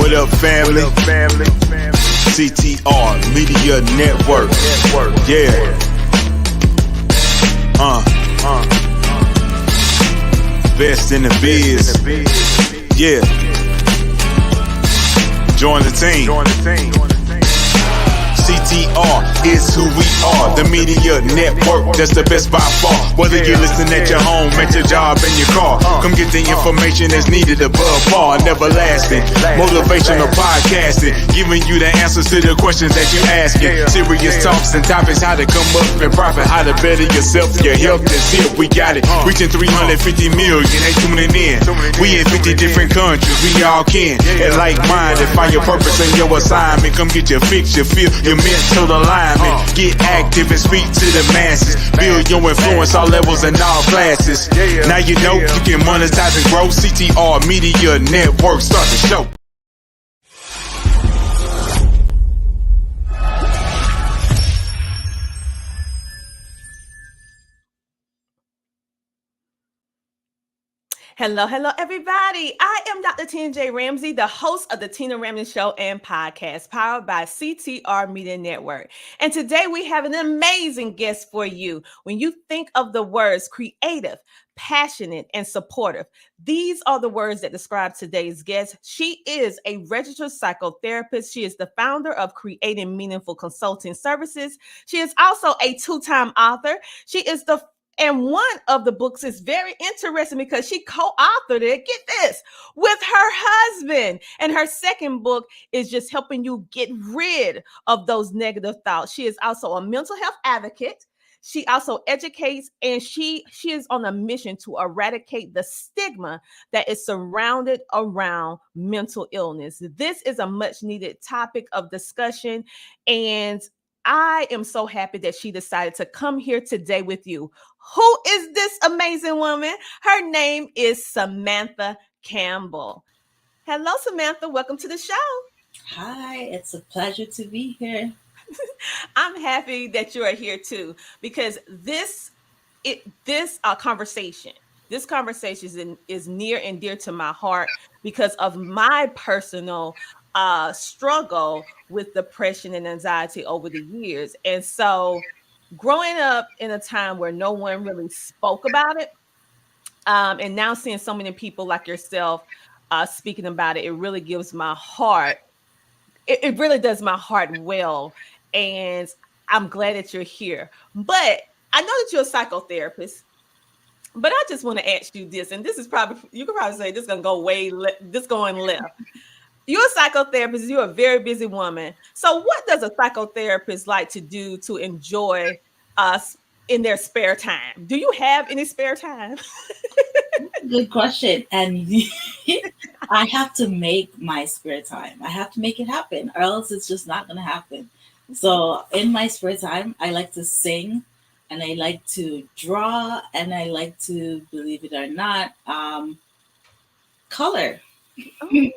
What up, family? CTR Media Network. Yeah. Best in the biz. Yeah. Join the team. CTR is who we are. The media network, that's the best by far. Whether you listen at your home, at your job, in your car, come get the information that's needed above par. Never lasting, motivational podcasting, giving you the answers to the questions that you're asking. Serious talks and topics, how to come up and profit, how to better yourself. Your health is here, we got it. Reaching 350 million, they tuning in. We in 50 different countries, we all can. And like-minded, find your purpose and your assignment. Come get your fix, your feel, your mental alignment. Get active and speak to the masses. Build your influence all levels and all classes. Now you know you can monetize and grow. CTR Media Network, start the show. Hello, everybody. I am Dr. Tina J. Ramsay, the host of the Tina Ramsay Show and podcast, powered by CTR Media Network. And today we have an amazing guest for you. When you think of the words creative, passionate, and supportive, these are the words that describe today's guest. She is a registered psychotherapist. She is the founder of Creating Meaningful Consulting Services. She is also a two-time author. And one of the books is very interesting because she co-authored it, get this, with her husband. And her second book is just helping you get rid of those negative thoughts. She is also a mental health advocate. She also educates, and she is on a mission to eradicate the stigma that is surrounded around mental illness. This is a much needed topic of discussion, and I am so happy that she decided to come here today with you. Who is this amazing woman? Her name is Samantha Campbell. Hello, Samantha. Welcome to the show. Hi, it's a pleasure to be here. I'm happy that you are here too, because this conversation is near and dear to my heart because of my personal struggle with depression and anxiety over the years. And so growing up in a time where no one really spoke about it, and now seeing so many people like yourself speaking about it, it really gives my heart, it really does my heart well. And I'm glad that you're here. But I know that you're a psychotherapist, but I just want to ask you this, and this is probably, you could probably say this is going to go this going left. You're a psychotherapist. You're a very busy woman. So what does a psychotherapist like to do to enjoy us in their spare time? Do you have any spare time? Good question. And I have to make my spare time. I have to make it happen, or else it's just not going to happen. So in my spare time, I like to sing, and I like to draw, and I like to, believe it or not, color. Oh. Yeah,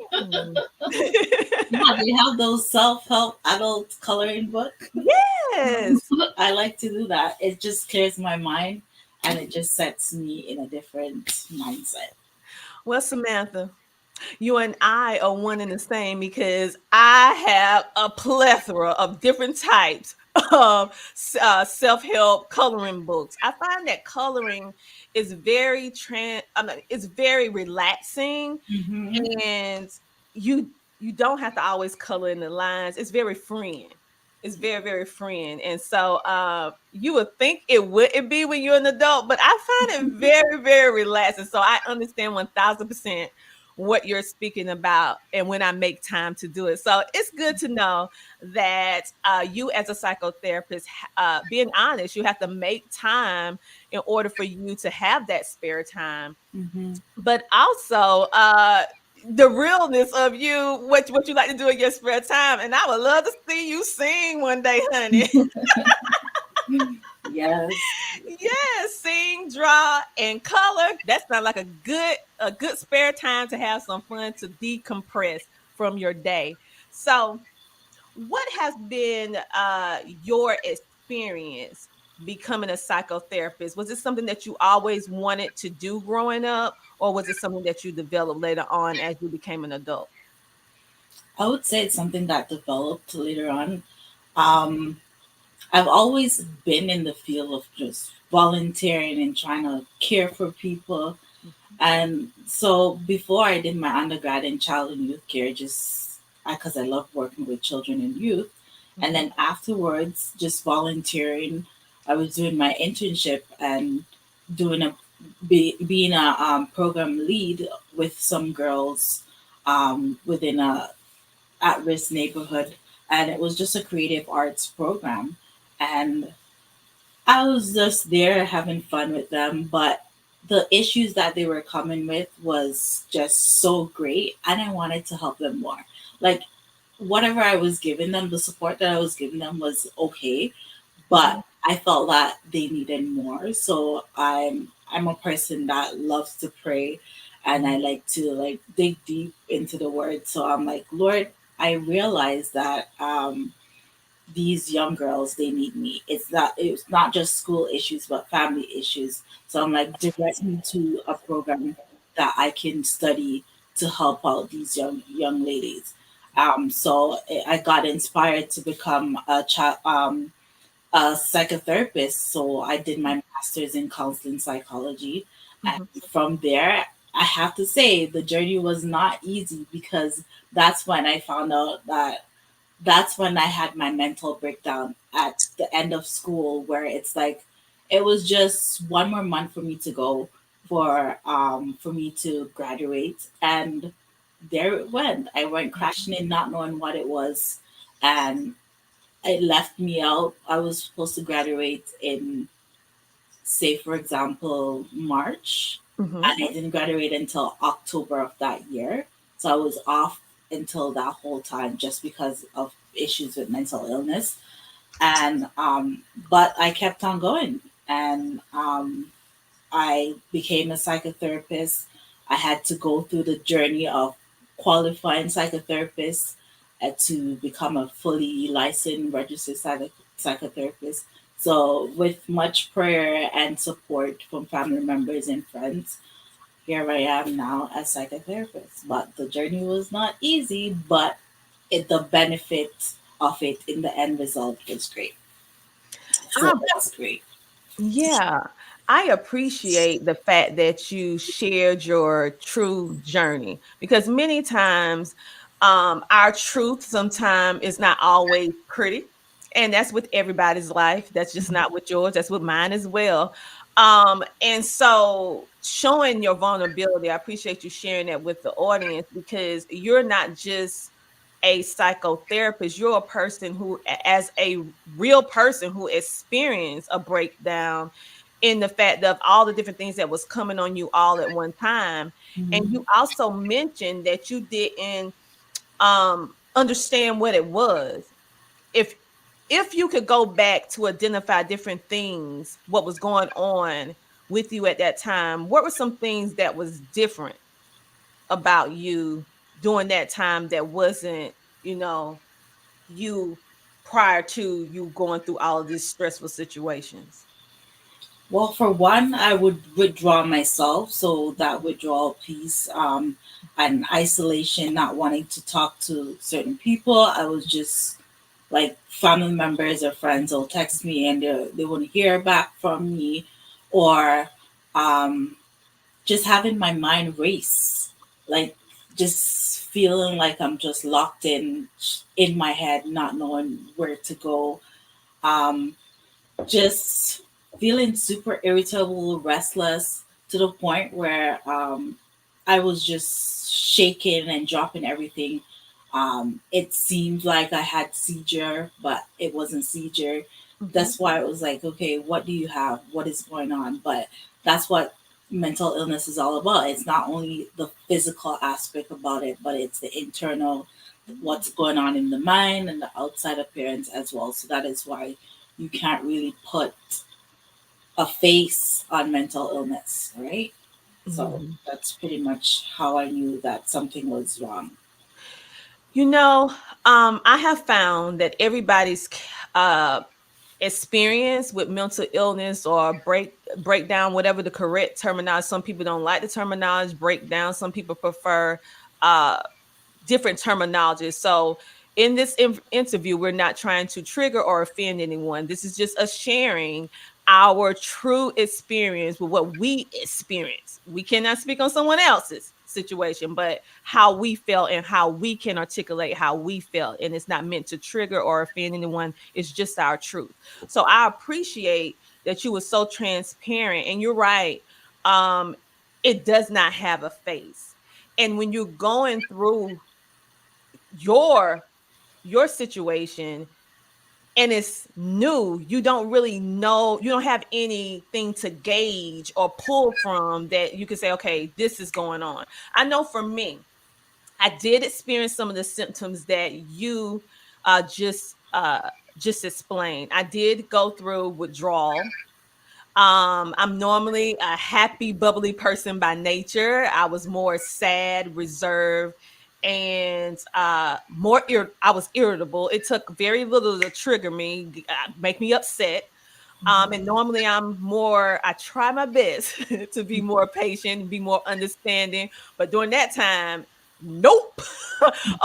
they have those self-help adult coloring books. Yes. I like to do that. It just clears my mind, and it just sets me in a different mindset. Well, Samantha, you and I are one and the same, because I have a plethora of different types of self-help coloring books. I find that coloring is very it's very relaxing, and you don't have to always color in the lines. It's very freeing. It's very, very freeing. And so you would think it wouldn't be when you're an adult, but I find it very, very relaxing. So I understand 1000% what you're speaking about, and when I make time to do it. So it's good to know that you, as a psychotherapist, being honest, you have to make time in order for you to have that spare time. But also the realness of you, what you like to do in your spare time. And I would love to see you sing one day, honey. Yes. Yes, sing, draw, and color. That sounds like a good spare time to have some fun, to decompress from your day. So what has been your experience becoming a psychotherapist? Was it something that you always wanted to do growing up, or was it something that you developed later on as you became an adult? I would say it's something that developed later on. Um, I've always been in the field of just volunteering and trying to care for people. And so before I did my undergrad in child and youth care, just because I love working with children and youth. And Mhm. then afterwards, just volunteering, I was doing my internship and doing being a program lead with some girls within a at-risk neighborhood, and it was just a creative arts program. And I was just there having fun with them, but the issues that they were coming with was just so great, and I wanted to help them more. Like whatever I was giving them, the support that I was giving them was okay, but Mhm. I felt that they needed more. So I'm a person that loves to pray, and I like to like dig deep into the word. So I'm like, Lord, I realize that these young girls, they need me. It's not just school issues but family issues. So I'm like, direct me to a program that I can study to help out these young ladies. So I got inspired to become a psychotherapist. So I did my master's in counseling psychology, and Mhm. from there, I have to say the journey was not easy, because that's when I found out that that's when I had my mental breakdown at the end of school, where it's like it was just one more month for me to go for me to graduate, and there it went. I went crashing in, not knowing what it was, and it left me out. I was supposed to graduate in, say, for example, March, Mhm. and I didn't graduate until October of that year. So I was off until that whole time just because of issues with mental illness. And but I kept on going, and I became a psychotherapist. I had to go through the journey of qualifying psychotherapist to become a fully licensed registered psychotherapist. So, with much prayer and support from family members and friends, here I am now as psychotherapist. But the journey was not easy, but the benefit of it in the end result was great. So I that's great. Yeah, I appreciate the fact that you shared your true journey, because many times our truth sometimes is not always pretty. And that's with everybody's life. That's just not with yours. That's with mine as well. And so showing your vulnerability, I appreciate you sharing that with the audience, because you're not just a psychotherapist, you're a person who, as a real person who experienced a breakdown in the fact of all the different things that was coming on you all at one time. And Mhm. you also mentioned that you didn't understand what it was. If you could go back to identify different things, what was going on with you at that time, what were some things that was different about you during that time that wasn't, you know, you prior to you going through all of these stressful situations? Well, for one, I would withdraw myself. So that withdrawal piece, and isolation, not wanting to talk to certain people. I was just like family members or friends will text me and they want to hear back from me, or um, just having my mind race, like just feeling like I'm just locked in my head, not knowing where to go. Um, just feeling super irritable, restless, to the point where I was just shaking and dropping everything. It seemed like I had seizure, but it wasn't seizure. Mhm. That's why it was like, okay, what do you have? What is going on? But that's what mental illness is all about. It's not only the physical aspect about it, but it's the internal, what's going on in the mind and the outside appearance as well. So that is why you can't really put a face on mental illness, right? So Mhm. that's pretty much how I knew that something was wrong. You know, I have found that everybody's uh, experience with mental illness or breakdown, whatever the correct terminology. Some people don't like the terminology breakdown. Some people prefer uh, different terminologies. So in this interview, we're not trying to trigger or offend anyone. This is just us sharing our true experience with what we experience. We cannot speak on someone else's situation, but how we felt and how we can articulate how we felt. And it's not meant to trigger or offend anyone. It's just our truth. So I appreciate that you were so transparent. And you're right. Um, it does not have a face. And when you're going through your your situation and it's new, you don't really know, you don't have anything to gauge or pull from that you can say, okay, this is going on. I know for me, I did experience some of the symptoms that you just explained. I did go through withdrawal. I'm normally a happy, bubbly person by nature. I was more sad, reserved, and I was irritable. It took very little to trigger me, make me upset. And normally I try my best to be more patient, be more understanding. But during that time, nope.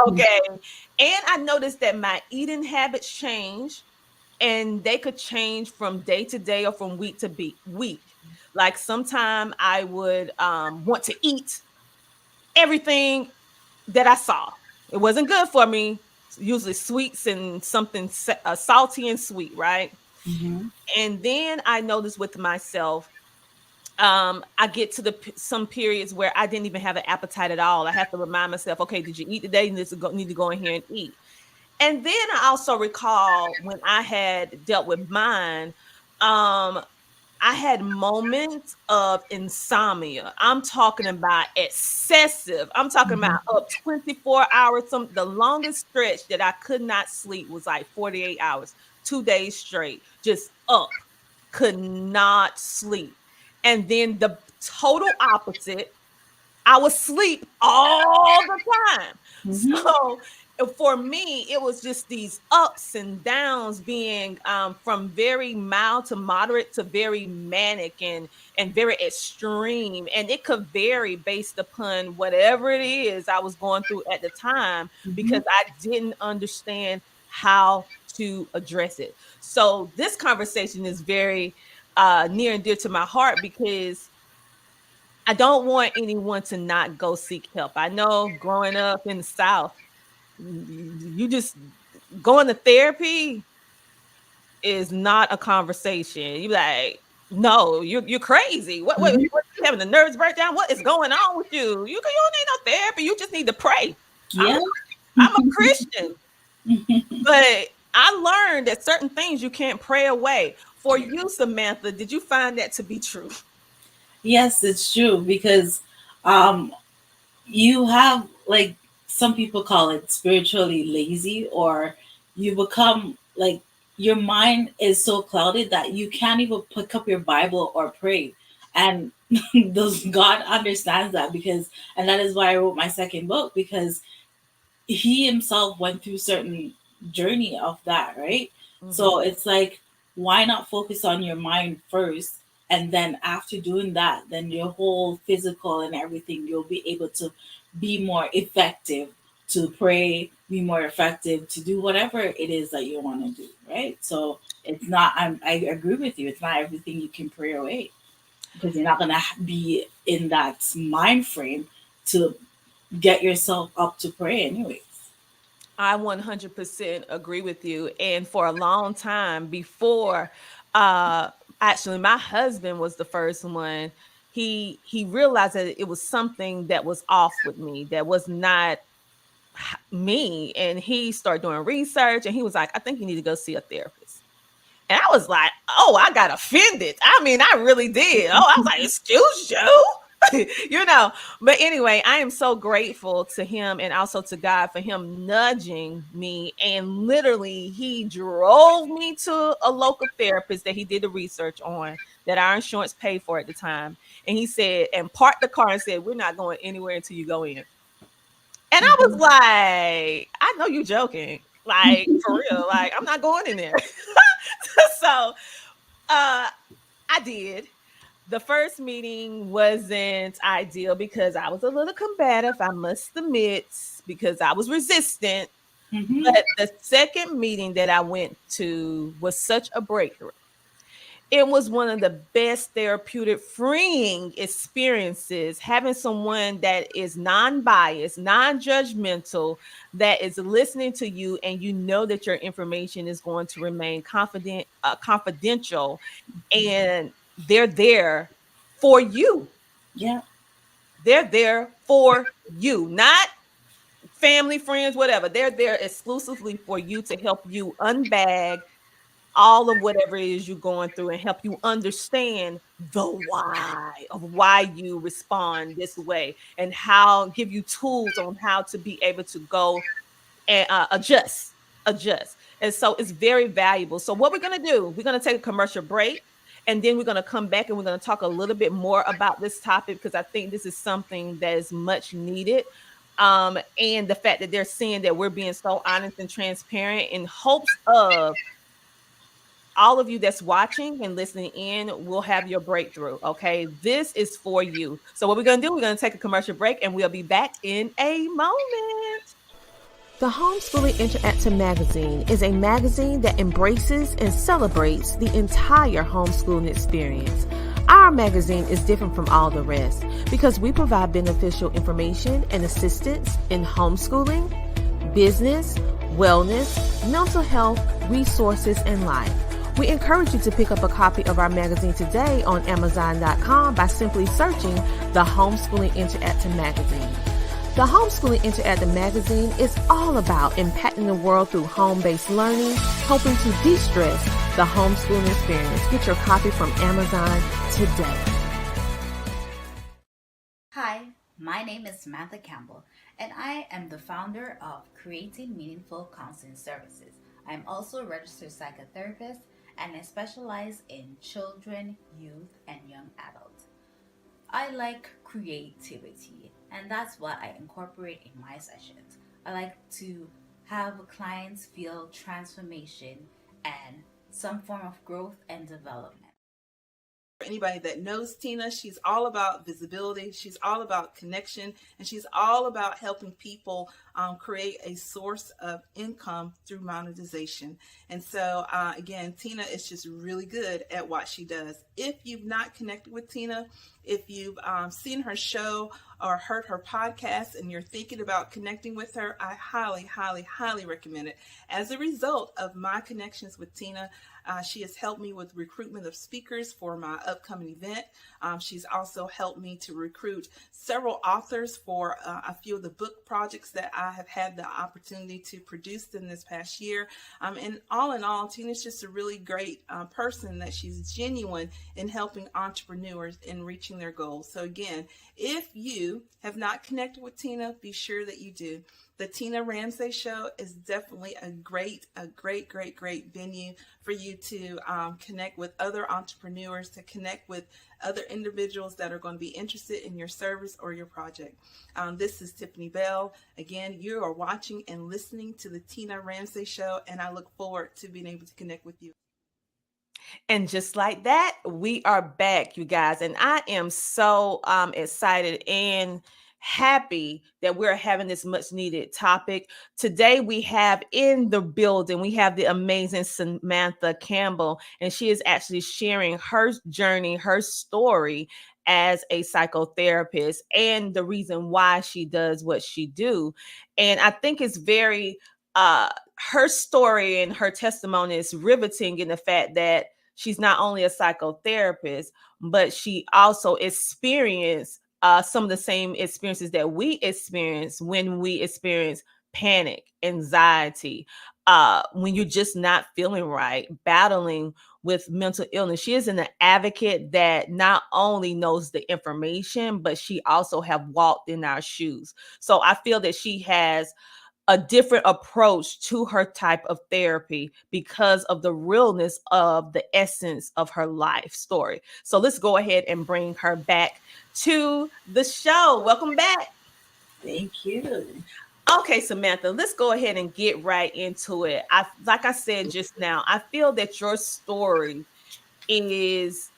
Okay. And I noticed that my eating habits change, and they could change from day to day or from week to week. Like sometime I would want to eat everything that I saw. It wasn't good for me. Usually sweets and something salty and sweet, right? Mhm. And then I noticed with myself, I get to some periods where I didn't even have an appetite at all. I have to remind myself, okay, did you eat today? You need to go in here and eat. And then I also recall when I had dealt with mine, um, I had moments of insomnia. I'm talking about excessive. I'm talking about Mhm. up 24 hours. The longest stretch that I could not sleep was like 48 hours, 2 days straight, just up, could not sleep. And then the total opposite, I was asleep all the time. Mhm. So for me, it was just these ups and downs, being from very mild to moderate to very manic and very extreme. And it could vary based upon whatever it is I was going through at the time, because Mhm. I didn't understand how to address it. So this conversation is very near and dear to my heart, because I don't want anyone to not go seek help. I know growing up in the South, you just going to therapy is not a conversation. You like, no, you're crazy. Mhm. What you having a nervous breakdown? What is going on with you? You don't need no therapy. You just need to pray. I'm Yeah. I'm a Christian, but I learned that certain things you can't pray away. For you, Samantha, did you find that to be true? Yes, it's true because um you have, like, some people call it spiritually lazy, or you become like, your mind is so clouded that you can't even pick up your Bible or pray. And those God understands that, because, and that is why I wrote my second book, because he himself went through certain journey of that, right? So Mhm. it's like, why not focus on your mind first, and then after doing that, then your whole physical and everything, you'll be able to be more effective to pray, be more effective to do whatever it is that you want to do, right? So it's not, I agree with you, it's not everything you can pray away, because you're not going to be in that mind frame to get yourself up to pray anyways. I 100% agree with you. And for a long time before, uh, actually, my husband was the first one. He realized that it was something that was off with me, that was not me. And he started doing research, and he was like, I think you need to go see a therapist. And I was like, oh, I got offended. I mean, I really did. Oh, I was like, excuse you. But anyway, I am so grateful to him and also to God for him nudging me. And literally, he drove me to a local therapist that he did the research on, that our insurance paid for at the time. And he said, and parked the car and said, we're not going anywhere until you go in. And I was like, I know you joking. Like, for real. Like, I'm not going in there. So I did. The first meeting wasn't ideal because I was a little combative, I must admit, because I was resistant. Hmm. But the second meeting that I went to was such a breakthrough. It was one of the best therapeutic freeing experiences, having someone that is non-biased, non-judgmental, that is listening to you, and you know that your information is going to remain confidential, and they're there for you. Yeah. They're there for you, not family, friends, whatever. They're there exclusively for you, to help you unbag all of whatever it is you're going through, and help you understand the why of why you respond this way, and how give you tools on how to be able to go and adjust. And so it's very valuable. So what we're going to do, we're going to take a commercial break, and then we're going to come back and we're going to talk a little bit more about this topic, because I think this is something that is much needed. And the fact that they're seeing that we're being so honest and transparent, in hopes of all of you that's watching and listening in will have your breakthrough. Okay. This is for you. So, what we're going to do, we're going to take a commercial break, and we'll be back in a moment. The Homeschooling Interactive Magazine is a magazine that embraces and celebrates the entire homeschooling experience. Our magazine is different from all the rest because we provide beneficial information and assistance in homeschooling, business, wellness, mental health, resources, and life. We encourage you to pick up a copy of our magazine today on Amazon.com by simply searching the Homeschooling Interactive Magazine. The Homeschooling Interactive Magazine is all about impacting the world through home-based learning, helping to de-stress the homeschooling experience. Get your copy from Amazon today. Hi, my name is Samantha Campbell, and I am the founder of Creating Meaningful Counselling Services. I am also a registered psychotherapist, and I specialize in children, youth, and young adults. I like creativity, and that's what I incorporate in my sessions. I like to have clients feel transformation and some form of growth and development. Anybody that knows Tina, she's all about visibility, she's all about connection, and she's all about helping people create a source of income through monetization. And so again, Tina is just really good at what she does. If you've not connected with Tina, if you've seen her show or heard her podcast and you're thinking about connecting with her, I highly, highly, highly recommend it. As a result of my connections with Tina, she has helped me with recruitment of speakers for my upcoming event. She's also helped me to recruit several authors for a few of the book projects that I have had the opportunity to produce in this past year. And in all, Tina's just a really great person, that she's genuine in helping entrepreneurs in reaching their goals. So again, if you have not connected with Tina, be sure that you do. The Tina Ramsay Show is definitely a great venue for you to connect with other entrepreneurs, to connect with other individuals that are going to be interested in your service or your project. This is Tiffany Bell. Again, you are watching and listening to the Tina Ramsay Show, and I look forward to being able to connect with you. And just like that, we are back, you guys. And I am so excited and happy that we're having this much needed topic. Today, we have in the building, we have the amazing Samantha Campbell, and she is actually sharing her journey, her story as a psychotherapist, and the reason why she does what she do. And I think it's very her story and her testimony is riveting in the fact that she's not only a psychotherapist, but she also experienced some of the same experiences that we experience when we experience panic, anxiety, when you're just not feeling right, battling with mental illness. She is an advocate that not only knows the information, but she also have walked in our shoes. So I feel that she has a different approach to her type of therapy because of the realness of the essence of her life story. So let's go ahead and bring her back to the show. Welcome back. Thank you. Okay, Samantha, let's go ahead and get right into it. Like I said just now, I feel that your story is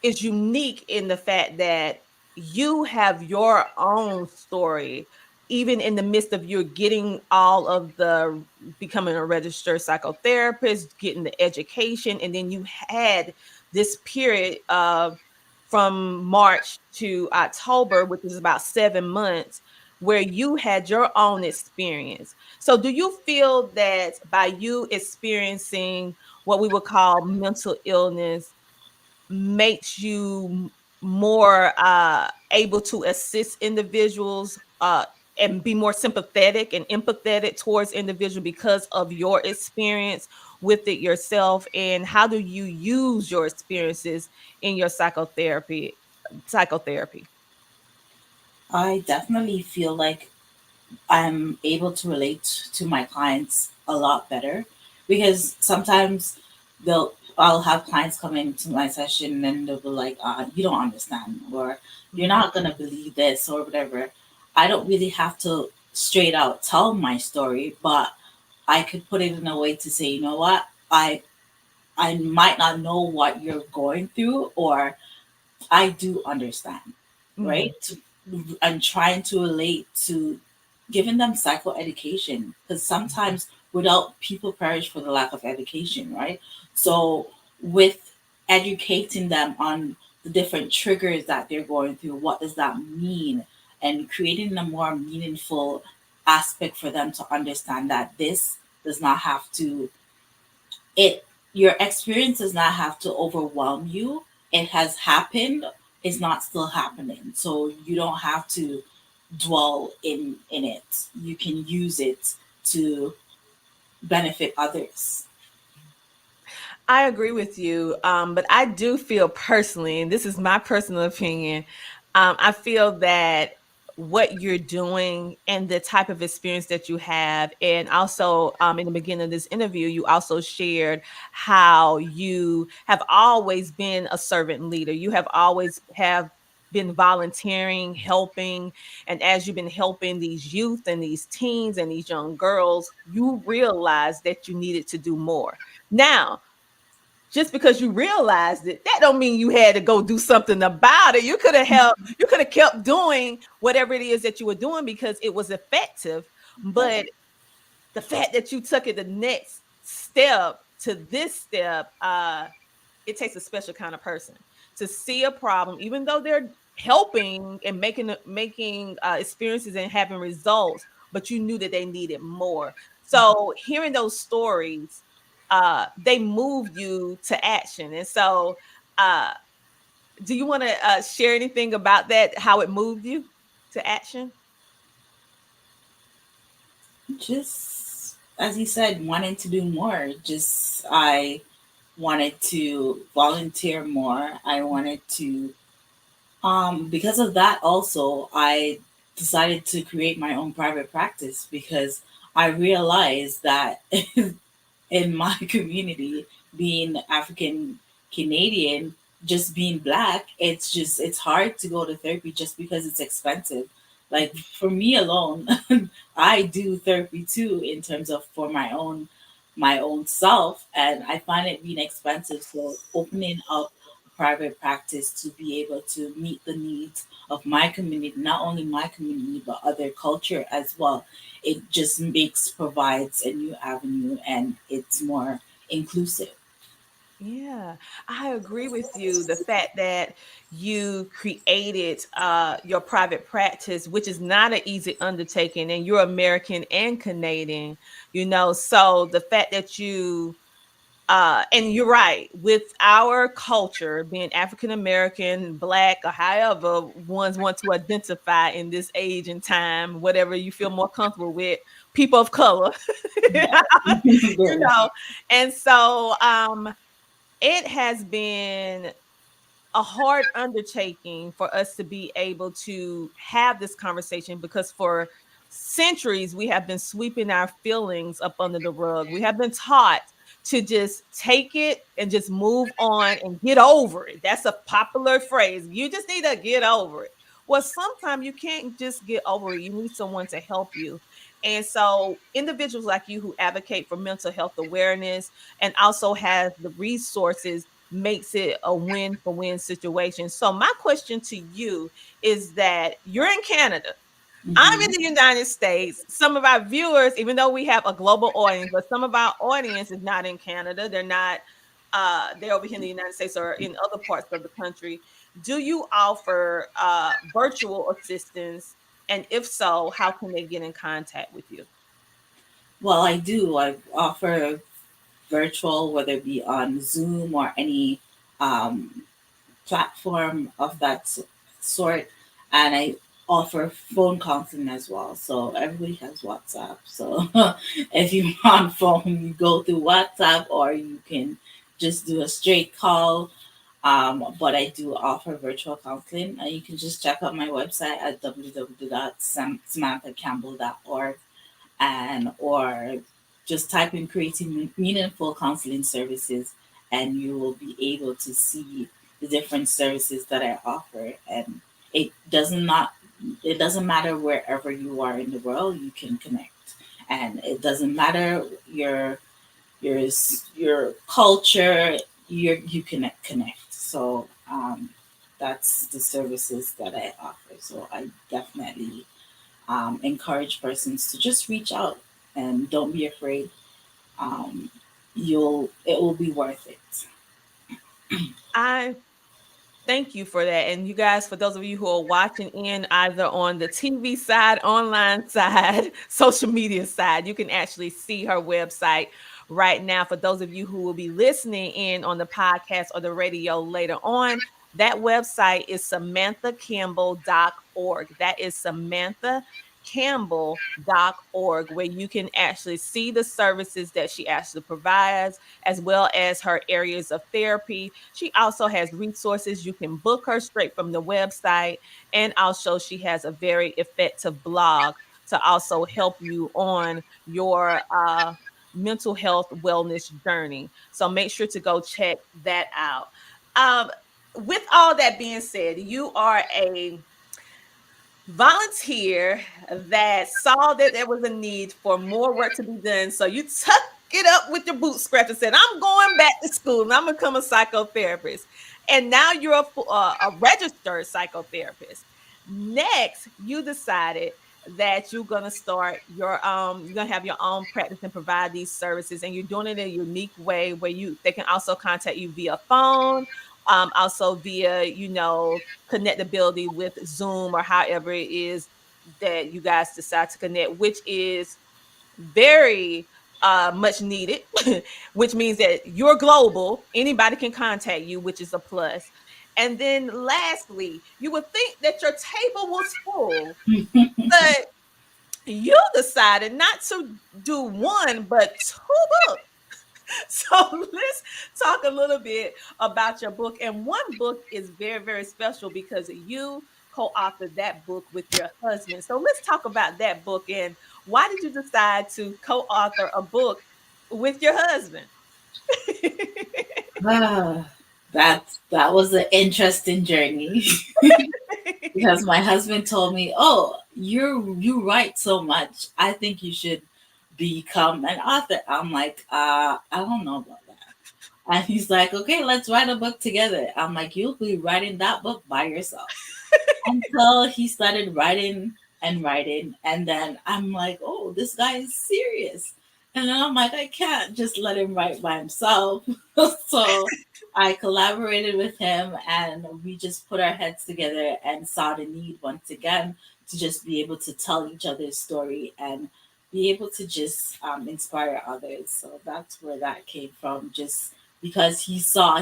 is unique in the fact that you have your own story, even in the midst of you're getting all of the becoming a registered psychotherapist, getting the education, and then you had this period of from March to October, which is about 7 months, where you had your own experience. So, do you feel that by you experiencing what we would call mental illness makes you more able to assist individuals and be more sympathetic and empathetic towards individual because of your experience with it yourself? And how do you use your experiences in your psychotherapy? I definitely feel like I'm able to relate to my clients a lot better because sometimes I'll have clients come into my session and they'll be like, you don't understand, or you're Mhm. not gonna believe this or whatever. I don't really have to straight out tell my story, but I could put it in a way to say, you know what, I might not know what you're going through, or I do understand, right? Mhm. I'm trying to relate to giving them psychoeducation because sometimes without people perish for the lack of education, right? So with educating them on the different triggers that they're going through, what does that mean? And creating a more meaningful aspect for them to understand that this does not have to it your experience does not have to overwhelm you. It has happened, it's not still happening, so you don't have to dwell in it. You can use it to benefit others. I agree with you, but I do feel personally, and this is my personal opinion, I feel that what you're doing and the type of experience that you have, and also in the beginning of this interview, you also shared how you have always been a servant leader. You have always have been volunteering, helping, and as you've been helping these youth and these teens and these young girls, you realized that you needed to do more. Now, just because you realized it, that don't mean you had to go do something about it. You could have kept doing whatever it is that you were doing because it was effective. Right. But the fact that you took it the next step to this step, it takes a special kind of person to see a problem, even though they're helping and making experiences and having results, but you knew that they needed more. So hearing those stories, they moved you to action. And so, uh, do you want to share anything about that? How it moved you to action? Just as you said, wanting to do more. Just I wanted to volunteer more. I wanted to because of that also I decided to create my own private practice because I realized that in my community, being African Canadian, just being black, it's hard to go to therapy just because it's expensive. Like for me alone, I do therapy too in terms of for my own self, and I find it being expensive. So opening up a private practice to be able to meet the needs of my community, not only my community but other culture as well, it just makes provides a new avenue and it's more inclusive. Yeah, I agree with you. The fact that you created your private practice, which is not an easy undertaking, and you're American and Canadian, so the fact that you and you're right, with our culture being African American, Black, or however ones want to identify in this age and time, whatever you feel more comfortable with, people of color, Yeah. you know, and so it has been a hard undertaking for us to be able to have this conversation because for centuries we have been sweeping our feelings up under the rug. We have been taught to just take it and just move on and get over it. That's a popular phrase. You just need to get over it. Well, sometimes you can't just get over it. You need someone to help you. And so, individuals like you who advocate for mental health awareness and also have the resources makes it a win for win situation. So my question to you is that you're in Canada. I'm in Mhm. the United States. Some of our viewers, even though we have a global audience, but some of our audience is not in Canada. They're not they're over here in the United States or in other parts of the country. Do you offer virtual assistance? And if so, how can they get in contact with you? Well, I do. I offer virtual, whether it be on Zoom or any um, platform of that sort, and I offer phone counseling as well. So everybody has WhatsApp. So if you're on phone, you go through WhatsApp, or you can just do a straight call. But I do offer virtual counseling. You can just check out my website at www.samanthacampbell.org, and or just type in Creating Meaningful Counseling Services, and you will be able to see the different services that I offer. And it doesn't matter wherever you are in the world, you can connect. And it doesn't matter your your culture, you can connect. So that's the services that I offer. So I definitely encourage persons to just reach out, and don't be afraid. Um, it will be worth it. I thank you for that. And you guys, for those of you who are watching in either on the TV side, online side, social media side, you can actually see her website right now. For those of you who will be listening in on the podcast or the radio later on, that website is samanthacampbell.org. That is samanthacampbell.org, where you can actually see the services that she actually provides, as well as her areas of therapy. She also has resources. You can book her straight from the website. And also, she has a very effective blog to also help you on your mental health wellness journey. So make sure to go check that out. Um, with all that being said, you are a volunteer that saw that there was a need for more work to be done. So you took it up with your bootstraps and said, I'm going back to school and I'm going to become a psychotherapist. And now you're a registered psychotherapist. Next, you decided that you're going to start you're going to have your own practice and provide these services, and you're doing it in a unique way where they can also contact you via phone, also via connectability with Zoom or however it is that you guys decide to connect, which is very much needed, which means that you're global. Anybody can contact you, which is a plus. And then lastly, you would think that your table was full, but you decided not to do one, but two books. So let's talk a little bit about your book. And one book is very, very special because you co-authored that book with your husband. So let's talk about that book, and why did you decide to co-author a book with your husband? Ah, that was an interesting journey. Because my husband told me, "Oh, you write so much. I think you should become an author." I'm like, I don't know about that. And he's like, "Okay, let's write a book together." I'm like, "You'll be writing that book by yourself." Until he started writing and writing, and then I'm like, "Oh, this guy is serious." And then I'm like, I can't just let him write by himself. So I collaborated with him, and we just put our heads together and saw the need once again to just be able to tell each other's story and be able to just inspire others. So that's where that came from. Just because he saw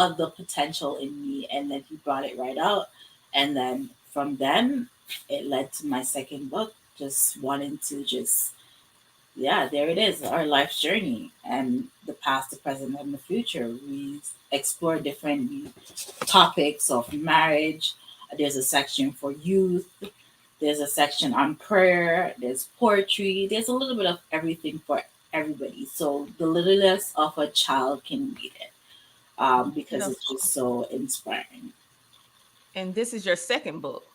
the potential in me, and then he brought it right out, and then from then it led to my second book, just wanting to just, yeah, there it is, our life's journey, and the past, the present, and the future. We explore different topics of marriage. There's a section for youth, there's a section on prayer, there's poetry, there's a little bit of everything for everybody, so the littlest of a child can read it, because it's Beautiful. just so inspiring. And this is your second book.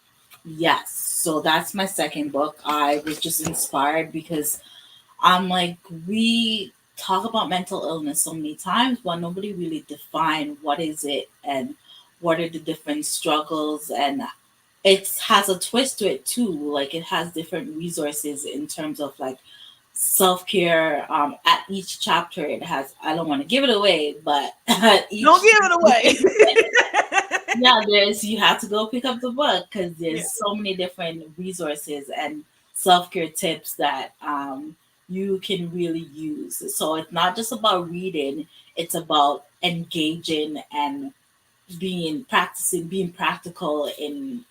Yes, so that's my second book. I was just inspired because I'm like, we talk about mental illness so many times, but nobody really define what is it and what are the different struggles, and it has a twist to it too. Like it has different resources in terms of like self-care. At each chapter it has, I don't want to give it away, but at each, Don't give it away. yeah, there's, you have to go pick up the book because Yeah. there's so many different resources and self-care tips that you can really use. So it's not just about reading, it's about engaging and being practical in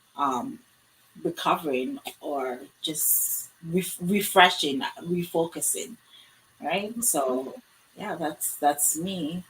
recovering, or just refreshing, refocusing, right? So yeah, that's me.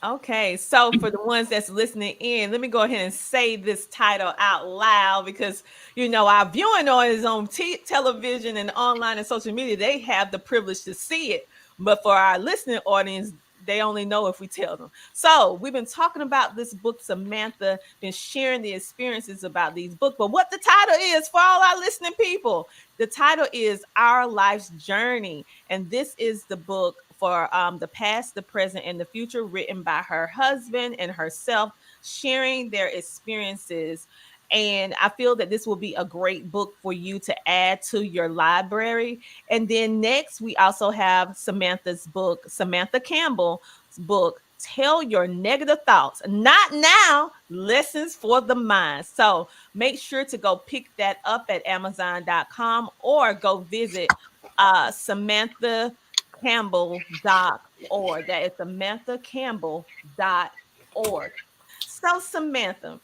Okay, so for the ones that's listening in, let me go ahead and say this title out loud because our viewing audience on television and online and social media, they have the privilege to see it, but for our listening audience, they only know if we tell them. So we've been talking about this book, Samantha, been sharing the experiences about these books, but what the title is for all our listening people, the title is Our Life's Journey, and this is the book for the past, the present, and the future, written by her husband and herself, sharing their experiences. And I feel that this will be a great book for you to add to your library. And then next, we also have Samantha's book, Samantha Campbell's book, Tell Your Negative Thoughts Not Now, Lessons for the Mind. So make sure to go pick that up at Amazon.com or go visit SamanthaCampbell.org. That is SamanthaCampbell.org. So, Samantha,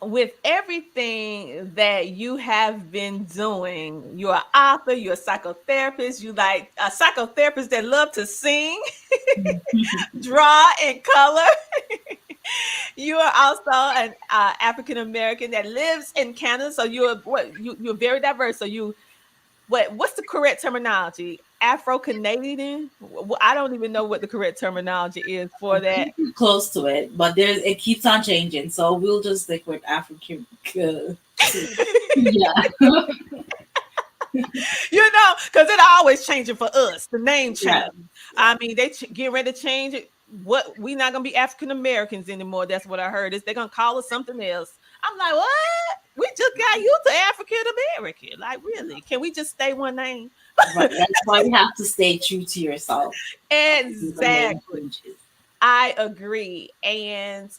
with everything that you have been doing, you're an author, you're a psychotherapist, you like a psychotherapist that love to sing, draw, and color. You are also an African American that lives in Canada, so you're very diverse. So what's the correct terminology? Afro-Canadian? I don't even know what the correct terminology is for that. Close to it, but there's, it keeps on changing, so we'll just stick with African. Yeah. Because it always changing for us, the name change. Yeah. I mean, they get ready to change it. What, we not gonna be African Americans anymore? That's what I heard. Is they're gonna call us something else? I'm like, what? We just got used to African American. Like, really? Can we just stay one name? Right. That's why you have to stay true to yourself. Exactly. I agree. And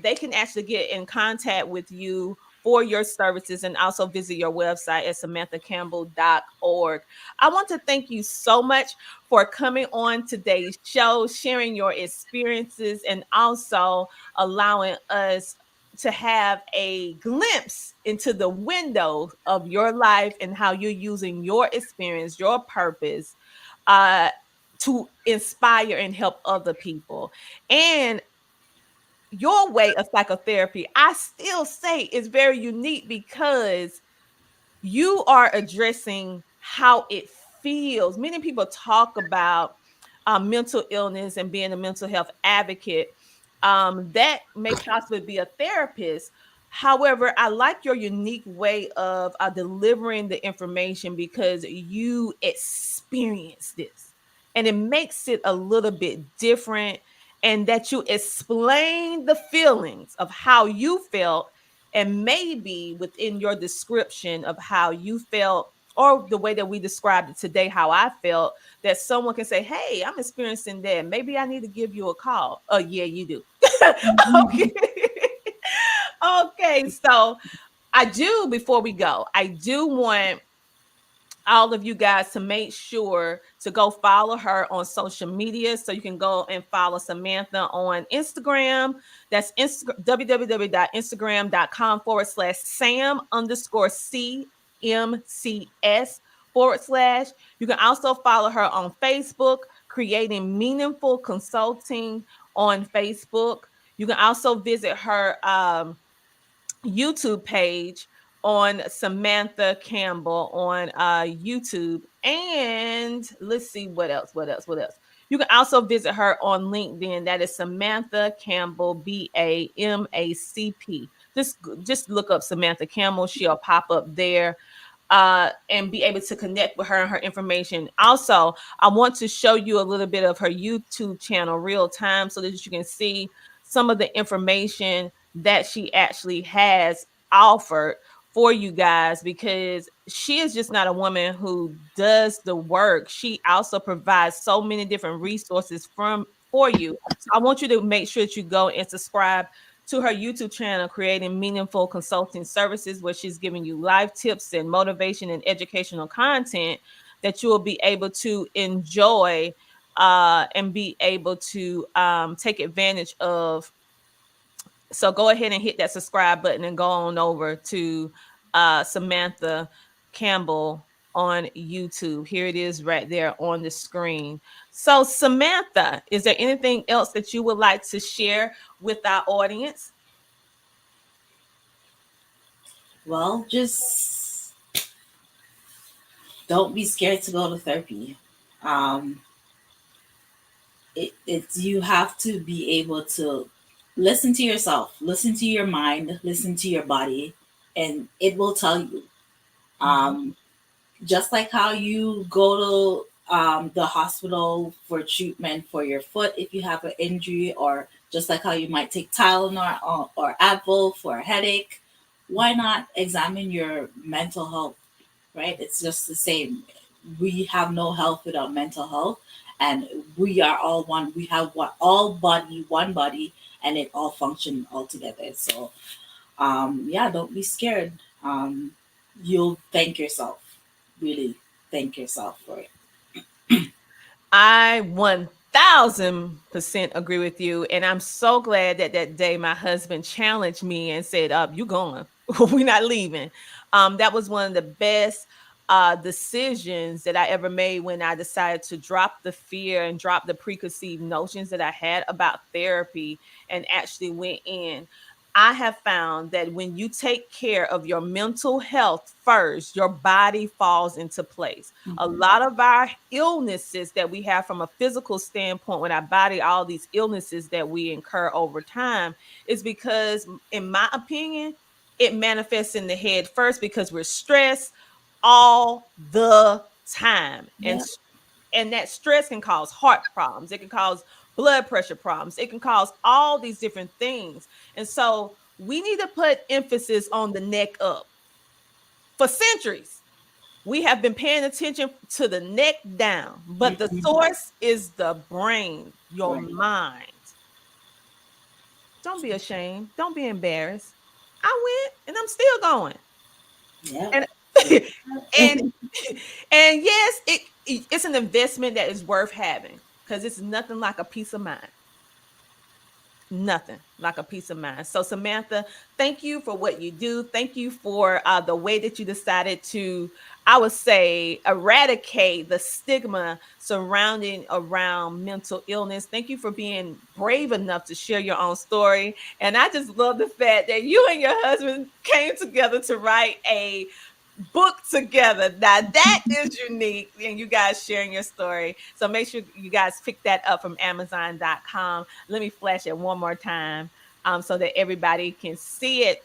they can actually get in contact with you for your services and also visit your website at SamanthaCampbell.org. I want to thank you so much for coming on today's show, sharing your experiences, and also allowing us to have a glimpse into the window of your life and how you're using your experience, your purpose, to inspire and help other people. And your way of psychotherapy, I still say, is very unique because you are addressing how it feels. Many people talk about mental illness and being a mental health advocate. That may possibly be a therapist. However, I like your unique way of delivering the information because you experience this and it makes it a little bit different, and that you explain the feelings of how you felt, and maybe within your description of how you felt, or the way that we described it today, how I felt, that someone can say, hey, I'm experiencing that. Maybe I need to give you a call. Oh, yeah, you do. Okay. Okay. So before we go, I do want all of you guys to make sure to go follow her on social media. So you can go and follow Samantha on Instagram. That's www.instagram.com/Sam_CMCS/. You can also follow her on Facebook, Creating Meaningful Consulting on Facebook. You can also visit her YouTube page on Samantha Campbell on YouTube. And let's see what else. You can also visit her on LinkedIn. That is Samantha Campbell, BAMACP. Just look up Samantha Campbell. She'll pop up there. and be able to connect with her and her information. Also, I want to show you a little bit of her YouTube channel real time so that you can see some of the information that she actually has offered for you guys, because she is just not a woman who does the work. She also provides so many different resources for you. So I want you to make sure that you go and subscribe to her YouTube channel, Creating Meaningful Consulting Services, where she's giving you life tips and motivation and educational content that you will be able to enjoy and be able to take advantage of. So go ahead and hit that subscribe button and go on over to Samantha Campbell on YouTube. Here it is right there on the screen. So Samantha, is there anything else that you would like to share with our audience? Well, just don't be scared to go to therapy. It's you have to be able to listen to yourself, listen to your mind, listen to your body, and it will tell you. Just like how you go to the hospital for treatment for your foot if you have an injury, or just like how you might take Tylenol or Advil for a headache, why not examine your mental health, right? It's just the same. We have no health without mental health, and we are all one. We have one body, and it all functions all together. So, don't be scared. You'll thank yourself. Really thank yourself for it. I 1000% agree with you. And I'm so glad that day my husband challenged me and said, you going, we're not leaving. That was one of the best decisions that I ever made when I decided to drop the fear and drop the preconceived notions that I had about therapy and actually went in. I have found that when you take care of your mental health first, your body falls into place. Mm-hmm. A lot of our illnesses that we have from a physical standpoint with our body, all these illnesses that we incur over time, is because, in my opinion, it manifests in the head first because we're stressed all the time. Yeah. And that stress can cause heart problems. It can cause blood pressure problems. It can cause all these different things. And so we need to put emphasis on the neck up. For centuries, we have been paying attention to the neck down, but the source is the brain, your mind. Don't be ashamed. Don't be embarrassed. I went and I'm still going. Yeah. And yes, it's an investment that is worth having, because it's nothing like a peace of mind. Nothing like a peace of mind. So Samantha, thank you for what you do. Thank you for the way that you decided to, I would say, eradicate the stigma surrounding around mental illness. Thank you for being brave enough to share your own story. And I just love the fact that you and your husband came together to write a book together. Now that is unique, and you guys sharing your story. So make sure you guys pick that up from Amazon.com. Let me flash it one more time so that everybody can see it.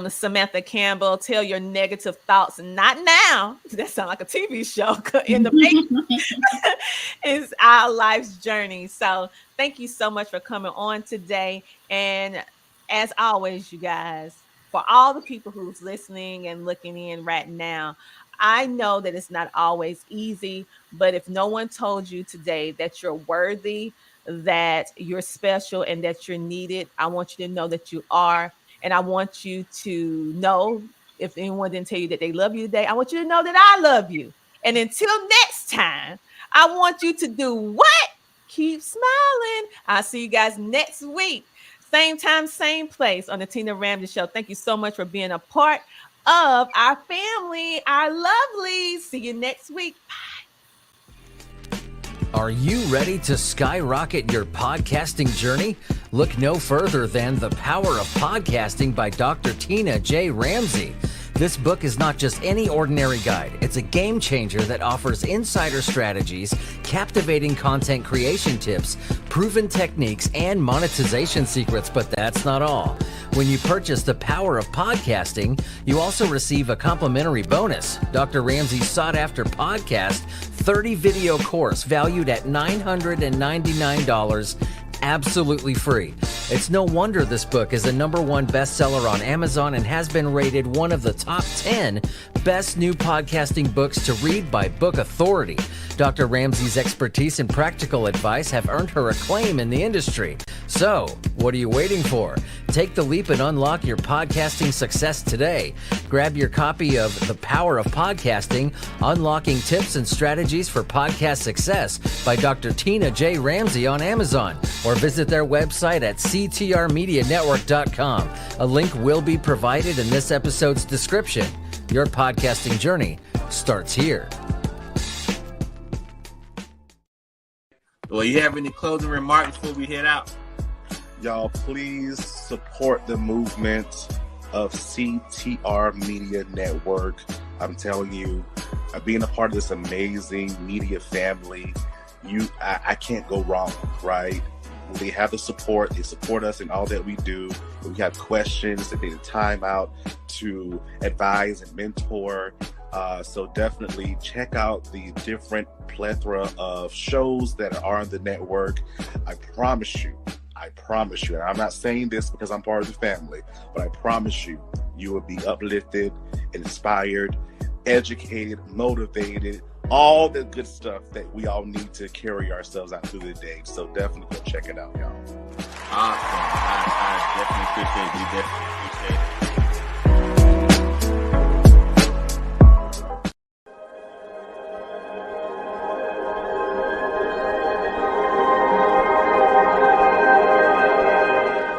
Samantha Campbell, Tell Your Negative Thoughts Not Now. That sounds like a TV show in the making. Is our life's journey. So thank you so much for coming on today. And as always, you guys, for all the people who's listening and looking in right now, I know that it's not always easy, but if no one told you today that you're worthy, that you're special, and that you're needed, I want you to know that you are. And I want you to know, if anyone didn't tell you that they love you today, I want you to know that I love you. And until next time, I want you to do what? Keep smiling. I'll see you guys next week. Same time, same place on the Tina Ramsay Show. Thank you so much for being a part of our family, our lovelies. See you next week. Bye. Are you ready to skyrocket your podcasting journey? Look no further than The Power of Podcasting by Dr. Tina J. Ramsay. This book is not just any ordinary guide. It's a game changer that offers insider strategies, captivating content creation tips, proven techniques, and monetization secrets. But that's not all. When you purchase The Power of Podcasting, you also receive a complimentary bonus, Dr. Ramsay's sought-after podcast 30-video course valued at $999, absolutely free. It's no wonder this book is a #1 bestseller on Amazon and has been rated one of the top 10 best new podcasting books to read by Book Authority. Dr. Ramsay's expertise and practical advice have earned her acclaim in the industry. So, what are you waiting for? Take the leap and unlock your podcasting success today. Grab your copy of The Power of Podcasting, Unlocking Tips and Strategies for Podcast Success by Dr. Tina J. Ramsay on Amazon, or visit their website at ctrmedianetwork.com. A link will be provided in this episode's description. Your podcasting journey starts here. Well, you have any closing remarks before we head out? Y'all, please support the movement of CTR Media Network. I'm telling you, being a part of this amazing media family, I can't go wrong, right? They have the support. They support us in all that we do. When we have questions, they take the time out to advise and mentor. So definitely check out the different plethora of shows that are on the network. I promise you, and I'm not saying this because I'm part of the family, but I promise you, you will be uplifted, inspired, educated, motivated, all the good stuff that we all need to carry ourselves out through the day. So definitely go check it out, y'all. Awesome. I definitely appreciate you.